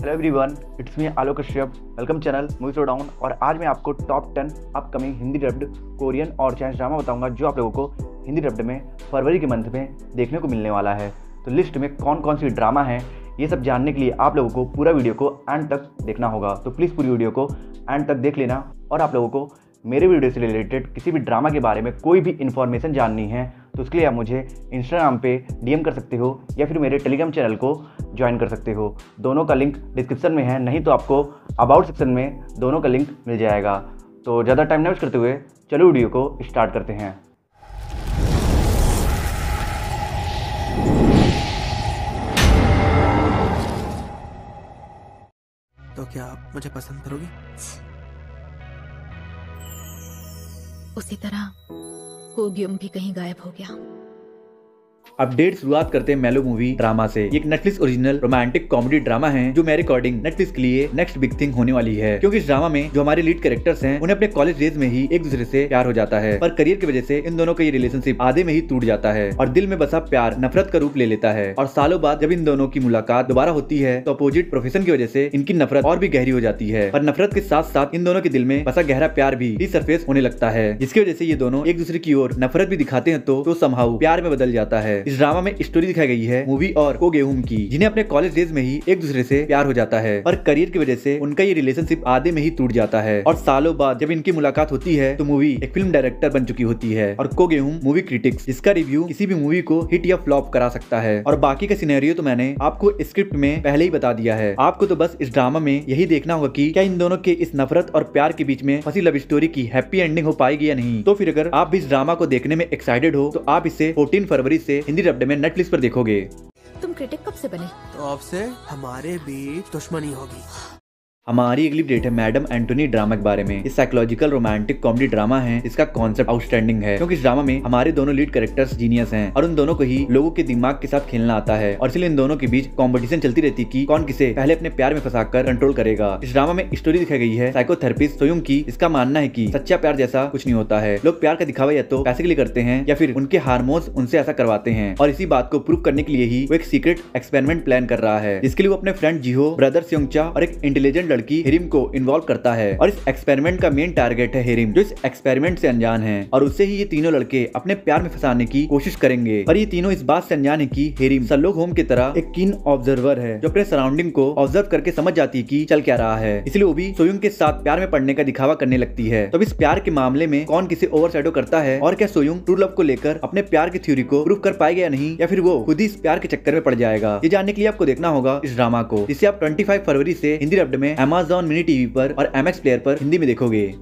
Hello everyone, it's me Alok Kashyap. Welcome channel movie show down. और आज मैं आपको top 10 upcoming Hindi dubbed Korean और चाइनीज ड्रामा बताऊंगा जो आप लोगों को हिंदी डब्ड में फरवरी के मंथ में देखने को मिलने वाला है। तो लिस्ट में कौन कौन सी ड्रामा है ये सब जानने के लिए आप लोगों को पूरा वीडियो को एंड तक देखना होगा। तो प्लीज़ पूरी वीडियो को एंड तक देख लेना। और आप लोगों को मेरे वीडियो से रिलेटेड किसी भी ड्रामा के बारे में कोई भी इन्फॉर्मेशन जाननी है तो उसके लिए आप मुझे इंस्टाग्राम पे डीएम कर सकते हो या फिर मेरे टेलीग्राम चैनल को ज्वाइन कर सकते हो। दोनों का लिंक डिस्क्रिप्शन में है, नहीं तो आपको अबाउट सेक्शन में दोनों का लिंक मिल जाएगा। तो ज़्यादा टाइम न वेस्ट करते हुए चलो वीडियो को स्टार्ट करते हैं। तो क्या आप मुझे पसंद करोगी? उसी तरह कोग्युम भी कहीं गायब हो गया। अपडेट शुरुआत करते हैं मेलो मूवी ड्रामा से। एक Netflix original romantic comedy drama है जो मेरे अकॉर्डिंग नेटफ्लिक्स के लिए नेक्स्ट बिग थिंग होने वाली है, क्योंकि इस ड्रामा में जो हमारे लीड कैरेक्टर्स हैं उन्हें अपने कॉलेज डेज में ही एक दूसरे से प्यार हो जाता है, पर करियर की वजह से इन दोनों का ये रिलेशनशिप आधे में ही टूट जाता है और दिल में बसा प्यार नफरत का रूप ले लेता है। और सालों बाद जब इन दोनों की मुलाकात दोबारा होती है तो अपोजिट प्रोफेशन की वजह से इनकी नफरत और भी गहरी हो जाती है। पर नफरत के साथ साथ इन दोनों के दिल में बसा गहरा प्यार भी रिसरफेस होने लगता है, जिसकी वजह से ये दोनों एक दूसरे की ओर नफरत भी दिखाते हैं तो समहाउ प्यार में बदल जाता है। इस ड्रामा में स्टोरी दिखाई गई है मूवी और कोगेहुम की, जिन्हें अपने कॉलेज डेज में ही एक दूसरे से प्यार हो जाता है, पर करियर की वजह से उनका ये रिलेशनशिप आधे में ही टूट जाता है। और सालों बाद जब इनकी मुलाकात होती है तो मूवी एक फिल्म डायरेक्टर बन चुकी होती है और कोगेहुम मूवी क्रिटिक्स, जिसका रिव्यू किसी भी मूवी को हिट या फ्लॉप करा सकता है। और बाकी का सिनेरियो तो मैंने आपको स्क्रिप्ट में पहले ही बता दिया है। आपको तो बस इस ड्रामा में यही देखना होगा कि क्या इन दोनों के इस नफरत और प्यार के बीच में फंसी लव स्टोरी की हैप्पी एंडिंग हो पाएगी या नहीं। तो फिर अगर आप भी इस ड्रामा को देखने में एक्साइटेड हो तो आप इसे 14 फरवरी से हिंदी डब्ड में नेटफ्लिक्स पर देखोगे। तुम क्रिटिक कब से बने? तो आपसे हमारे बीच दुश्मनी होगी। हमारी अगली अपडेट है मैडम एंटोनी ड्रामा के बारे में। इस साइकोलॉजिकल रोमांटिक कॉमेडी ड्रामा है, इसका कॉन्सेप्ट आउटस्टैंडिंग है, क्योंकि इस ड्रामा में हमारे दोनों लीड कैरेक्टर्स जीनियस हैं और उन दोनों को ही लोगों के दिमाग के साथ खेलना आता है और इसलिए इन दोनों के बीच कंपटीशन चलती रहती कि कौन किसे पहले अपने प्यार में फंसाकर कंट्रोल करेगा। इस ड्रामा में स्टोरी दिखाई गई है साइकोथेरेपिस्ट सोयुंग की। इसका मानना है कि सच्चा प्यार जैसा कुछ नहीं होता है, लोग प्यार का दिखावा या तो पैसे के लिए करते हैं या फिर उनके हार्मोन्स उनसे ऐसा करवाते हैं। और इसी बात को प्रूव करने के लिए ही वो एक सीक्रेट एक्सपेरिमेंट प्लान कर रहा है, जिसके लिए वो अपने फ्रेंड जिहो, ब्रदर स्योंगचा और एक इंटेलिजेंट लड़की हिरिम को इन्वॉल्व करता है। और इस एक्सपेरिमेंट का मेन टारगेट है हिरिम, जो इस एक्सपेरिमेंट से अनजान है और उससे ही ये तीनों लड़के अपने प्यार में फंसाने की कोशिश करेंगे। पर ये तीनों इस बात से अनजान है कि हिरिम शर्लॉक होम्स की तरह एक कीन ऑब्जर्वर है, जो अपने सराउंडिंग को ऑब्जर्व करके समझ जाती है कि चल क्या रहा है। इसलिए वो भी सोयुंग के साथ प्यार में पड़ने का दिखावा करने लगती है। तो इस प्यार के मामले में कौन किसे ओवरशैडो करता है और क्या सोयुंग ट्रू लव को लेकर अपने प्यार की थ्योरी को प्रूव कर पाएगा या नहीं, या फिर वो खुद ही इस प्यार के चक्कर में पड़ जाएगा। ये जानने के लिए आपको देखना होगा इस ड्रामा को, जिसे आप 25 फरवरी से हिंदी डब्ड में Amazon मिनी टीवी पर और MX प्लेयर पर हिंदी में देखोगे।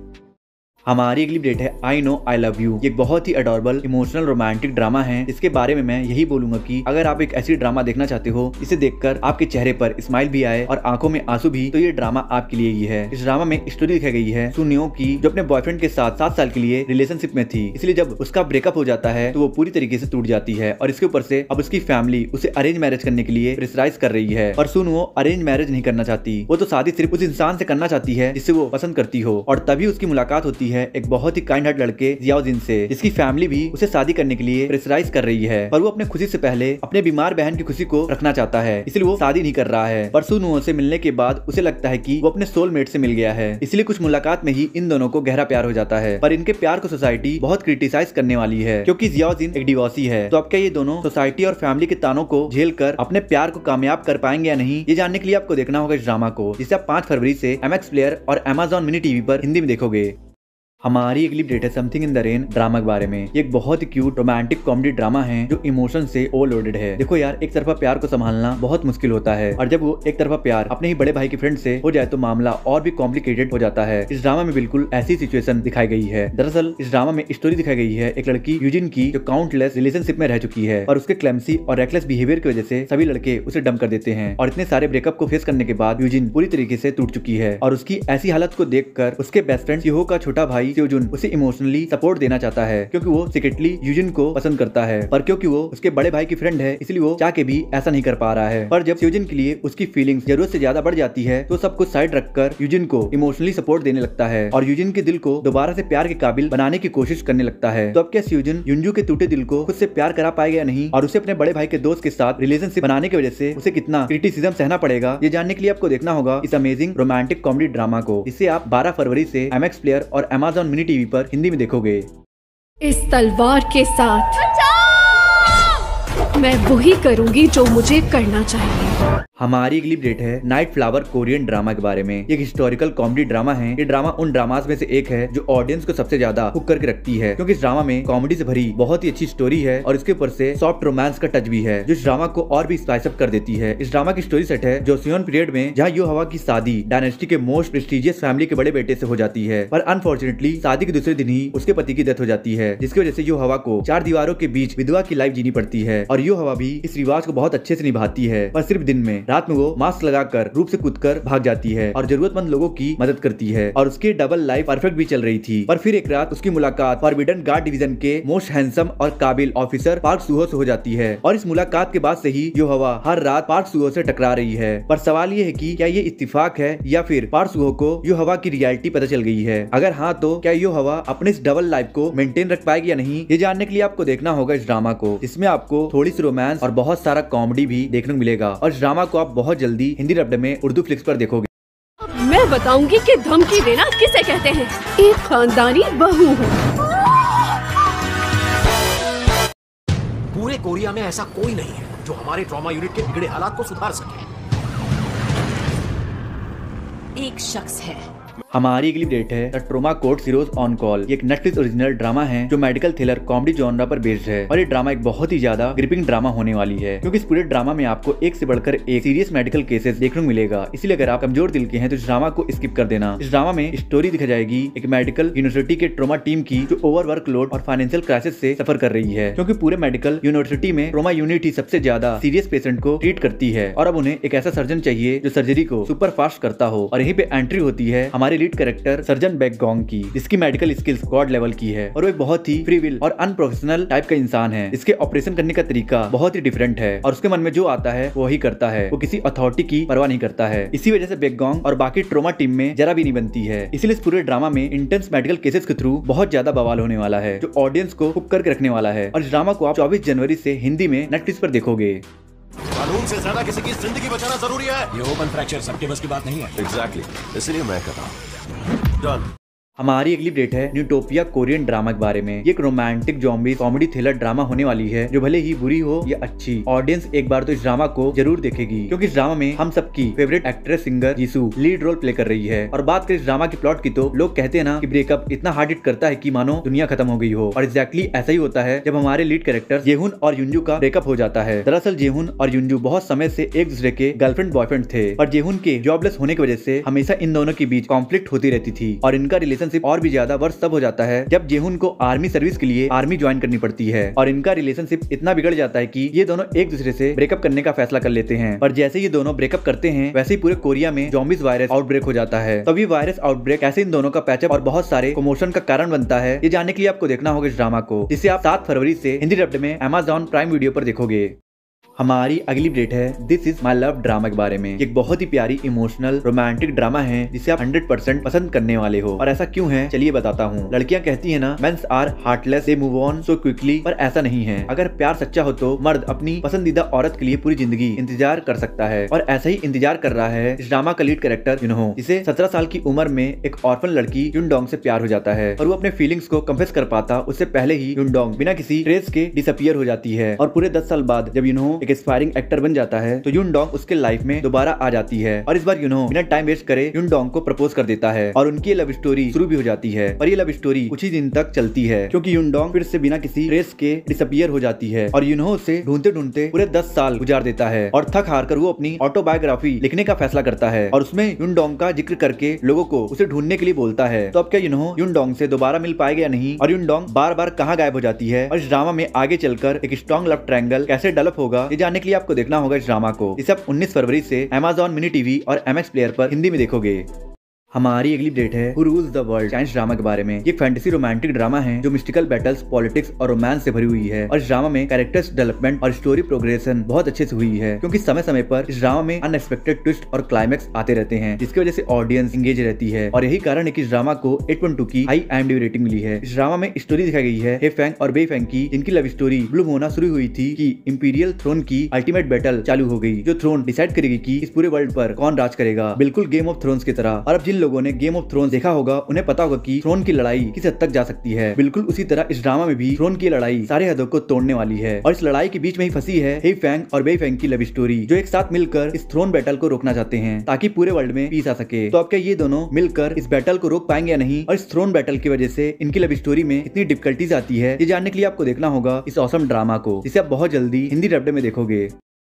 हमारी अगली अपडेट है I know I love you. ये बहुत ही अडोरेबल इमोशनल रोमांटिक ड्रामा है। इसके बारे में मैं यही बोलूंगा कि अगर आप एक ऐसी ड्रामा देखना चाहते हो इसे देखकर आपके चेहरे पर स्माइल भी आए और आंखों में आंसू भी, तो ये ड्रामा आपके लिए ही है। इस ड्रामा में स्टोरी दिखाई गई है सुनियो की, जो अपने बॉयफ्रेंड के साथ 7 साल के लिए रिलेशनशिप में थी। इसलिए जब उसका ब्रेकअप हो जाता है तो वो पूरी तरीके से टूट जाती है और इसके ऊपर से अब उसकी फैमिली उसे अरेंज मैरिज करने के लिए प्रेशराइज कर रही है। और सुनियो अरेंज मैरिज नहीं करना चाहती, वो तो शादी सिर्फ उस इंसान से करना चाहती है जिससे वो पसंद करती हो। और तभी उसकी मुलाकात होती है एक बहुत ही काइंड हार्ट लड़के जियाओजिन से, जिसकी फैमिली भी उसे शादी करने के लिए प्रेशराइज कर रही है। पर वो अपने खुशी से पहले अपने बीमार बहन की खुशी को रखना चाहता है, इसलिए वो शादी नहीं कर रहा है। पर सुनुओ से मिलने के बाद उसे लगता है कि वो अपने सोलमेट से मिल गया है, इसलिए कुछ मुलाकात में ही इन दोनों को गहरा प्यार हो जाता है। पर इनके प्यार को सोसाइटी बहुत क्रिटिसाइज करने वाली है, क्योंकि जियाओजिन एक डिवोर्सी है। तो अब क्या ये दोनों सोसाइटी और फैमिली के तानों को झेल कर अपने प्यार को कामयाब कर पाएंगे या नहीं, ये जानने के लिए आपको देखना होगा इस ड्रामा को, जिसे आप 5 फरवरी से MX प्लेयर और Amazon मिनी टीवी पर हिंदी में देखोगे। हमारी अगली अपडेट है something in the rain drama के बारे में। ये एक बहुत ही क्यूट रोमांटिक कॉमेडी ड्रामा है जो इमोशन से ओवरलोडेड है। देखो यार, एक तरफा प्यार को संभालना बहुत मुश्किल होता है और जब वो एक तरफा प्यार अपने ही बड़े भाई के फ्रेंड से हो जाए तो मामला और भी कॉम्प्लिकेटेड हो जाता है। इस ड्रामा में बिल्कुल ऐसी सिचुएशन दिखाई गई है। दरअसल इस ड्रामा में स्टोरी दिखाई गई है एक लड़की यूजिन की, जो काउंटलेस रिलेशनशिप में रह चुकी है और उसके क्लेमसी और रेकलेस बिहेवियर की वजह से सभी लड़के उसे डंप कर देते हैं। और इतने सारे ब्रेकअप को फेस करने के बाद यूजिन पूरी तरीके से टूट चुकी है और उसकी ऐसी हालत को देखकर उसके बेस्ट फ्रेंड जिहो का छोटा भाई भाई सेओजुन उसे इमोशनली सपोर्ट देना चाहता है क्योंकि वो सीक्रेटली यूजिन को पसंद करता है, पर क्योंकि वो उसके बड़े भाई की फ्रेंड है इसलिए वो चाह के भी ऐसा नहीं कर पा रहा है। पर जब सेओजुन के लिए उसकी फीलिंग्स जरूरत से ज्यादा बढ़ जाती है तो सब कुछ साइड रखकर यूजिन को इमोशनली सपोर्ट देने लगता है और यूजिन के दिल को दोबारा से प्यार के काबिल बनाने की कोशिश करने लगता है। तो अब क्या सेओजुन युंजू के टूटे दिल को खुद से प्यार करा पाएगा या नहीं, और उसे अपने बड़े भाई के दोस्त के साथ रिलेशनशिप बनाने की वजह से उसे कितना क्रिटिसिज्म सहना पड़ेगा, ये जानने के लिए आपको देखना होगा इस अमेजिंग रोमांटिक कॉमेडी ड्रामा को। इसे आप 12 फरवरी से MX प्लेयर और Amazon मिनी टीवी पर हिंदी में देखोगे। इस तलवार के साथ मैं वही करूंगी जो मुझे करना चाहिए। हमारी अगली अपडेट है नाइट फ्लावर कोरियन ड्रामा के बारे में। एक हिस्टोरिकल कॉमेडी ड्रामा है। ये ड्रामा उन ड्रामास में से एक है जो ऑडियंस को सबसे ज्यादा हुक करके रखती है क्योंकि इस ड्रामा में कॉमेडी से भरी बहुत ही अच्छी स्टोरी है और इसके ऊपर से सॉफ्ट रोमांस का टच भी है जो इस ड्रामा को और भी स्पाइस अप कर देती है। इस ड्रामा की स्टोरी सेट है जोसियोन पीरियड में, जहाँ यो हवा की शादी डायनेस्टी के मोस्ट प्रेस्टिजियस फैमिली के बड़े बेटे से हो जाती है, पर अनफॉर्चुनेटली शादी के दूसरे दिन ही उसके पति की डेथ हो जाती है, जिसकी वजह से यो हवा को 4 दीवारों के बीच विधवा की लाइफ जीनी पड़ती है। और यो हवा भी इस रिवाज को बहुत अच्छे से निभाती है, पर सिर्फ दिन में। रात में वो मास्क लगाकर रूप से कूदकर भाग जाती है और जरूरतमंद लोगों की मदद करती है और उसकी डबल लाइफ परफेक्ट भी चल रही थी। पर फिर एक रात उसकी मुलाकात फॉरबिडन गार्ड डिवीजन के मोस्ट हैंडसम और काबिल ऑफिसर पार्क सुहो से हो जाती है और इस मुलाकात के बाद से ही यो हवा हर रात पार्क सुहो से टकरा रही है। पर सवाल ये है कि क्या ये इत्तेफाक है या फिर पार्क सुहो को यो हवा की रियलिटी पता चल गई है। अगर हाँ तो क्या यो हवा अपने इस डबल लाइफ को मेंटेन रख पाएगी या नहीं, ये जानने के लिए आपको देखना होगा इस ड्रामा को। इसमें आपको थोड़ी सी रोमांस और बहुत सारा कॉमेडी भी देखने को मिलेगा और इस ड्रामा को आप बहुत जल्दी हिंदी डब्ड में उर्दू फ्लिक्स पर देखोगे। मैं बताऊंगी कि धमकी देना किसे कहते हैं। एक खानदानी बहू हूँ। पूरे कोरिया में ऐसा कोई नहीं है जो हमारे ट्रॉमा यूनिट के बिगड़े हालात को सुधार सके। एक शख्स है। हमारी अगली अपडेट है the trauma court series on call. ये एक नेटफ्लिक्स ओरिजिनल ड्रामा है जो मेडिकल थ्रिलर कॉमेडी जॉनरा पर बेस्ड है और ये ड्रामा एक बहुत ही ज्यादा ग्रिपिंग ड्रामा होने वाली है क्योंकि इस पूरे ड्रामा में आपको एक से बढ़कर एक सीरियस मेडिकल केसेस देखने को मिलेगा। इसलिए अगर आप कमजोर दिल के हैं तो इस ड्रामा को स्किप कर देना। इस ड्रामा में स्टोरी दिखाई जाएगी एक मेडिकल यूनिवर्सिटी के ट्रोमा टीम की जो ओवर वर्कलोड और फाइनेंशियल क्राइसिस से सफर कर रही है, क्योंकि पूरे मेडिकल यूनिवर्सिटी में ट्रोमा यूनिट ही सबसे ज्यादा सीरियस पेशेंट को ट्रीट करती है और अब उन्हें एक ऐसा सर्जन चाहिए जो सर्जरी को सुपर फास्ट करता हो। और यहीं पे एंट्री होती है हमारे लीड कैरेक्टर सर्जन बैकगोंग की, जिसकी मेडिकल स्किल्स गॉड लेवल की है और वो एक बहुत ही फ्री विल और अनप्रोफेशनल टाइप का इंसान है। इसके ऑपरेशन करने का तरीका बहुत ही डिफरेंट है और उसके मन में जो आता है वो ही करता है। वो किसी अथॉरिटी की परवाह नहीं करता है। इसी वजह से बैकगोंग और बाकी ट्रोमा टीम में जरा भी नहीं बनती है। इसलिए इस पूरे ड्रामा में इंटेंस मेडिकल केसेस के थ्रू बहुत ज्यादा बवाल होने वाला है जो ऑडियंस को हुक करके रखने वाला है। और इस ड्रामा को आप 24 जनवरी से हिंदी में नेटफ्लिक्स पर देखोगे। कानून से ज्यादा किसी की जिंदगी बचाना जरूरी है। ये ओपन फ्रैक्चर सबके बस की बात नहीं है। एग्जैक्टली, इसलिए मैं कर रहा हूँ। डन। हमारी अगली अपडेट है न्यूटोपिया कोरियन ड्रामा के बारे में। ये एक romantic zombie comedy thriller drama होने वाली है जो भले ही बुरी हो या अच्छी, ऑडियंस एक बार तो इस ड्रामा को जरूर देखेगी क्योंकि इस ड्रामा में हम सबकी favourite actress singer Jisoo lead role play कर रही है। और बात करें इस ड्रामा की प्लॉट की तो लोग कहते हैं ना कि ब्रेकअप इतना हार्ड हिट करता है कि मानो दुनिया खत्म हो गई हो, और एग्जैक्टली ऐसा ही होता है जब हमारे लीड कैरेक्टर जेहुन और युंजू का ब्रेकअप हो जाता है। दरअसल जेहुन और युंजू बहुत समय से एक दूसरे के गर्लफ्रेंड बॉयफ्रेंड थे, पर जेहुन के जॉबलेस होने की वजह से हमेशा इन दोनों के बीच कॉन्फ्लिक्ट होती रहती थी और इनका रिलेशनशिप और भी ज्यादा तब हो जाता है जब जेहुन को आर्मी सर्विस के लिए आर्मी ज्वाइन करनी पड़ती है और इनका रिलेशनशिप इतना बिगड़ जाता है कि ये दोनों एक दूसरे से ब्रेकअप करने का फैसला कर लेते हैं। पर जैसे ये दोनों ब्रेकअप करते हैं वैसे ही पूरे कोरिया में ज़ॉम्बीज़ वायरस आउटब्रेक हो जाता है। तब ये वायरस आउटब्रेक कैसे इन दोनों का पैचअप और बहुत सारे कमोशन का कारण बनता है, ये जानने के लिए आपको देखना होगा इस ड्रामा को, जिसे आप 7 फरवरी से हिंदी डब्ड में Amazon प्राइम वीडियो पर देखोगे। हमारी अगली अपडेट है this is my love drama के बारे में। एक बहुत ही प्यारी इमोशनल रोमांटिक ड्रामा है जिसे आप 100% पसंद करने वाले हो। और ऐसा क्यों है चलिए बताता हूँ। लड़कियां कहती है ना men's are heartless, they move on so quickly, पर ऐसा नहीं है। अगर प्यार सच्चा हो तो मर्द अपनी पसंदीदा औरत के लिए पूरी जिंदगी इंतजार कर सकता है और ऐसा ही इंतजार कर रहा है इस ड्रामा का लीड कैरेक्टर युनहो। इसे 17 साल की उम्र में एक ऑर्फन लड़की युनडोंग से प्यार हो जाता है और वो अपने फीलिंग्स को कन्फेस कर पाता उससे पहले ही युनडोंग बिना किसी ट्रेस के डिसअपियर हो जाती है। और पूरे 10 साल बाद जब युनहो एक एस्पायरिंग एक्टर बन जाता है तो युनडोंग उसके लाइफ में दोबारा आ जाती है और इस बार युनहो बिना टाइम वेस्ट करे युनडोंग को प्रपोज कर देता है और उनकी लव स्टोरी शुरू भी हो जाती है। और ये लव स्टोरी कुछ ही दिन तक चलती है क्योंकि युनडोंग फिर से बिना किसी ट्रेस के डिसअपियर हो जाती है और युनहो उसे ढूंढते ढूंढते पूरे 10 साल गुजार देता है और थक हार कर वो अपनी ऑटोबायोग्राफी लिखने का फैसला करता है और उसमें युनडोंग का जिक्र करके लोगों को उसे ढूंढने के लिए बोलता है। तो अब क्या युनहो युनडोंग से दोबारा मिल पाएगा या नहीं, और युनडोंग बार बार कहाँ गायब हो जाती है, और इस ड्रामा में आगे चलकर एक स्ट्रॉन्ग लव ट्रायंगल कैसे डेवलप होगा, ये जानने के लिए आपको देखना होगा इस ड्रामा को। इसे आप 19 फरवरी से Amazon मिनी टीवी और MX प्लेयर पर हिंदी में देखोगे। हमारी अगली अपडेट है who rules the world Chinese drama के बारे में। ये फैंटेसी रोमांटिक ड्रामा है जो मिस्टिकल बैटल्स, पॉलिटिक्स और रोमांस से भरी हुई है और इस ड्रामा में कैरेक्टर्स डेवलपमेंट और स्टोरी प्रोग्रेशन बहुत अच्छे से हुई है, क्योंकि समय समय पर इस ड्रामा में अनएक्सपेक्टेड ट्विस्ट और क्लाइमैक्स आते रहते हैं, जिसकी वजह से ऑडियंस एंगेज रहती है और यही कारण है कि इस ड्रामा को 8.2 की हाई IMDb रेटिंग मिली है। इस ड्रामा में स्टोरी दिखाई गई है हे फैंग और बेई फैंग की, जिनकी लव स्टोरी ब्लूम होना शुरू हुई थी कि इंपीरियल थ्रोन की अल्टीमेट बैटल चालू हो गई, जो थ्रोन डिसाइड करेगी कि इस पूरे वर्ल्ड पर कौन राज करेगा, बिल्कुल गेम ऑफ थ्रोन्स की तरह। और अब जिन लोगों ने गेम ऑफ थ्रोन्स देखा होगा उन्हें पता होगा कि थ्रोन की लड़ाई किस हद तक जा सकती है। बिल्कुल उसी तरह इस ड्रामा में भी थ्रोन की लड़ाई सारे हदों को तोड़ने वाली है और इस लड़ाई के बीच में ही फंसी है हे फैंग और बेई फैंग की लव स्टोरी, जो एक साथ मिलकर इस थ्रोन बैटल को रोकना चाहते हैं ताकि पूरे वर्ल्ड में पीस आ सके। तो अब क्या ये दोनों मिलकर इस बैटल को रोक पाएंगे या नहीं, और इस थ्रोन बैटल की वजह से इनकी लव स्टोरी में इतनी डिफिकल्टीज आती है, ये जानने के लिए आपको देखना होगा इस ऑसम ड्रामा को, जिसे आप बहुत जल्दी हिंदी डब्ड में देखोगे।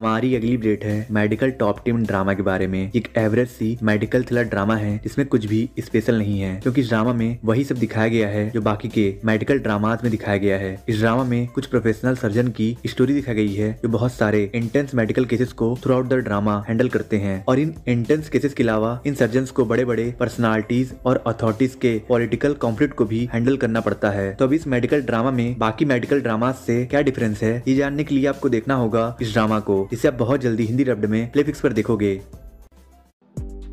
हमारी अगली अपडेट है मेडिकल टॉप 10 ड्रामा के बारे में। एक एवरेज सी मेडिकल थ्रिलर ड्रामा है जिसमें कुछ भी स्पेशल नहीं है, क्योंकि इस ड्रामा में वही सब दिखाया गया है जो बाकी के मेडिकल ड्रामाज में दिखाया गया है। इस ड्रामा में कुछ प्रोफेशनल सर्जन की स्टोरी दिखाई गई है जो बहुत सारे इंटेंस मेडिकल केसेस को through out the drama handle करते हैं, और इन इंटेंस केसेस के अलावा इन सर्जन को बड़े बड़े पर्सनालिटीज और अथॉरिटीज के पॉलिटिकल कॉन्फ्लिक्ट को भी हैंडल करना पड़ता है। तो अब इस मेडिकल ड्रामा में बाकी मेडिकल ड्रामा से क्या डिफरेंस है, ये जानने के लिए आपको देखना होगा इस ड्रामा को, जिसे आप बहुत जल्दी हिंदी डब्ड में प्लेफिक्स पर देखोगे।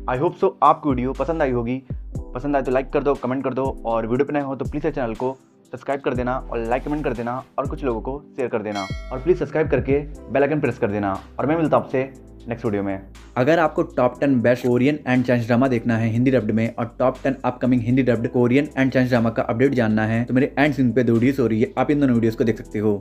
आई होप सो आपको वीडियो पसंद आई होगी। पसंद आए तो लाइक कर दो, कमेंट कर दो, और वीडियो पे नए हो तो प्लीज़ चैनल को सब्सक्राइब कर देना और लाइक कमेंट कर देना और कुछ लोगों को शेयर कर देना, और प्लीज़ सब्सक्राइब करके बेल आइकन प्रेस कर देना। और मैं मिलता हूं आपसे नेक्स्ट वीडियो में। अगर आपको top 10 best Korean and Chinese drama देखना है हिंदी डब्ड में, और top 10 upcoming Hindi dubbed Korean and Chinese drama का अपडेट जानना है, तो मेरे एंड सीन पे 2 वीडियोस हो रही है, आप इन दोनों वीडियोस को देख सकते हो।